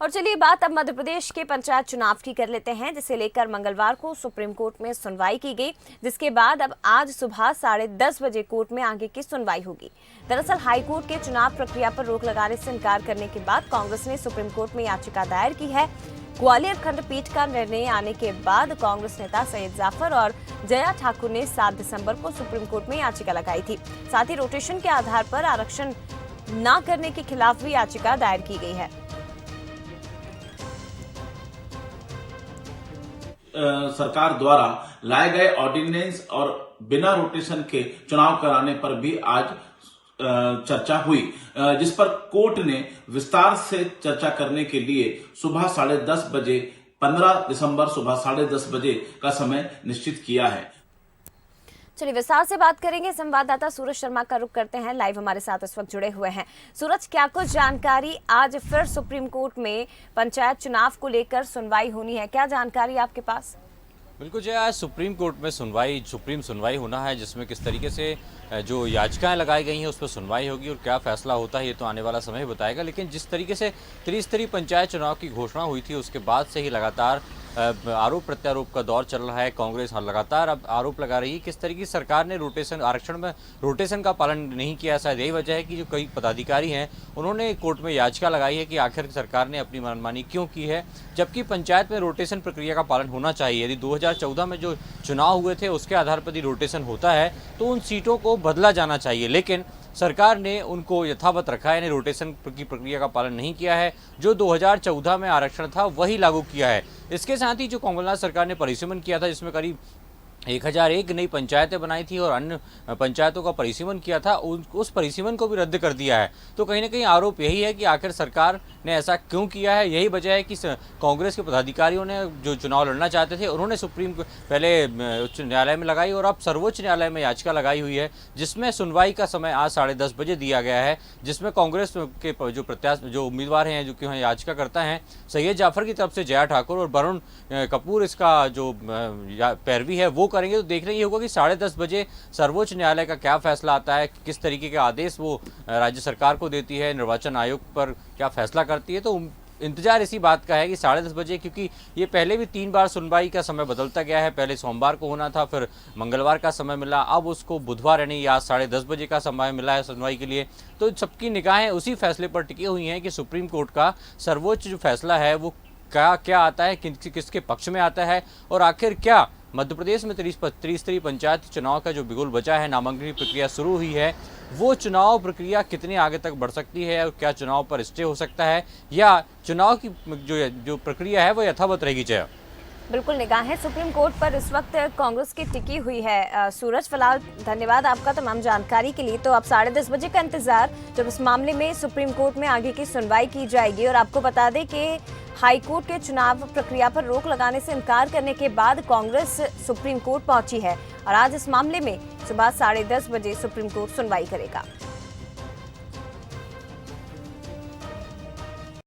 और चलिए बात अब मध्य प्रदेश के पंचायत चुनाव की कर लेते हैं, जिसे लेकर मंगलवार को सुप्रीम कोर्ट में सुनवाई की गई, जिसके बाद अब आज सुबह 10:30 बजे कोर्ट में आगे की सुनवाई होगी। दरअसल हाईकोर्ट के चुनाव प्रक्रिया पर रोक लगाने से इनकार करने के बाद कांग्रेस ने सुप्रीम कोर्ट में याचिका दायर की है। ग्वालियर खंडपीठ का निर्णय आने के बाद कांग्रेस नेता सैयद जाफर और जया ठाकुर ने 7 दिसंबर को सुप्रीम कोर्ट में याचिका लगाई थी। साथ ही रोटेशन के आधार पर आरक्षण न करने के खिलाफ भी याचिका दायर की गई है। सरकार द्वारा लाए गए ऑर्डिनेंस और बिना रोटेशन के चुनाव कराने पर भी आज चर्चा हुई, जिस पर कोर्ट ने विस्तार से चर्चा करने के लिए सुबह 10:30 बजे 15 दिसंबर सुबह 10:30 बजे का समय निश्चित किया है। चलिए विस्तार से बात करेंगे। संवाददाता सूरज शर्मा का रुख करते हैं, लाइव हमारे साथ इस वक्त जुड़े हुए हैं। सूरज, क्या कुछ जानकारी, आज फिर सुप्रीम कोर्ट में पंचायत चुनाव को लेकर सुनवाई होनी है, क्या जानकारी आपके पास? बिल्कुल जय, आज सुप्रीम कोर्ट में सुप्रीम सुनवाई होना है, जिसमें किस तरीके से जो याचिकाएं लगाई गई हैं उस पर सुनवाई होगी और क्या फैसला होता है ये तो आने वाला समय ही बताएगा। लेकिन जिस तरीके से त्रिस्तरीय पंचायत चुनाव की घोषणा हुई थी उसके बाद से ही लगातार आरोप प्रत्यारोप का दौर चल रहा है। कांग्रेस लगातार अब आरोप लगा रही है किस तरीके से सरकार ने आरक्षण में रोटेशन का पालन नहीं किया। शायद यही वजह है कि जो कई पदाधिकारी हैं उन्होंने कोर्ट में याचिका लगाई है कि आखिर सरकार ने अपनी मनमानी क्यों की है, जबकि पंचायत में रोटेशन प्रक्रिया का पालन होना चाहिए। यदि 2014 में जो चुनाव हुए थे उसके आधार पर यदि रोटेशन होता है तो उन सीटों को बदला जाना चाहिए, लेकिन सरकार ने उनको यथावत रखा है, यानी रोटेशन की प्रक्रिया का पालन नहीं किया है। जो 2014 में आरक्षण था वही लागू किया है। इसके साथ ही जो कमलनाथ सरकार ने परिसीमन किया था, जिसमें करीब 1001 नई पंचायतें बनाई थी और अन्य पंचायतों का परिसीमन किया था, उस परिसीमन को भी रद्द कर दिया है। तो कहीं ना कहीं आरोप यही है कि आखिर सरकार ने ऐसा क्यों किया है। यही वजह है कि कांग्रेस के पदाधिकारियों ने जो चुनाव लड़ना चाहते थे उन्होंने पहले उच्च न्यायालय में लगाई और अब सर्वोच्च न्यायालय में याचिका लगाई हुई है, जिसमें सुनवाई का समय आज 10:30 बजे दिया गया है। जिसमें कांग्रेस के जो उम्मीदवार हैं, जो कि याचिका करता है, सैयद जाफर की तरफ से जया ठाकुर और वरुण कपूर इसका जो पैरवी है वो करेंगे। तो देखना ये होगा कि 10:30 बजे सर्वोच्च न्यायालय का क्या फैसला आता है, किस तरीके के आदेश वो राज्य सरकार को देती है, निर्वाचन आयोग पर क्या फैसला करती है। तो इंतजार इसी बात का है कि 10:30 बजे, क्योंकि ये पहले भी 3 बार सुनवाई का समय बदलता गया है। पहले सोमवार को होना था, फिर मंगलवार का समय मिला, अब उसको बुधवार यानी आज 10:30 बजे का समय मिला है सुनवाई के लिए। तो सबकी निगाहें उसी फैसले पर टिकी हुई हैं कि सुप्रीम कोर्ट का सर्वोच्च जो फैसला है वो क्या आता है, किसके पक्ष में आता है, और आखिर क्या मध्य प्रदेश में त्रिस्तरीय पंचायत चुनाव का जो बिगुल बचा है, नामांकन की प्रक्रिया शुरू हुई है, वो चुनाव प्रक्रिया कितने आगे तक बढ़ सकती है और क्या चुनाव पर स्टे हो सकता है या चुनाव की जो प्रक्रिया है वो यथावत रहेगी। जय, बिल्कुल निगाहें सुप्रीम कोर्ट पर इस वक्त कांग्रेस की टिकी हुई है। सूरज, फिलहाल धन्यवाद आपका तमाम जानकारी के लिए। तो अब 10:30 बजे का इंतजार, जब इस मामले में सुप्रीम कोर्ट में आगे की सुनवाई की जाएगी। और आपको बता दें कि हाईकोर्ट के चुनाव प्रक्रिया पर रोक लगाने से इनकार करने के बाद कांग्रेस सुप्रीम कोर्ट पहुंची है और आज इस मामले में सुबह 10:30 बजे सुप्रीम कोर्ट सुनवाई करेगा।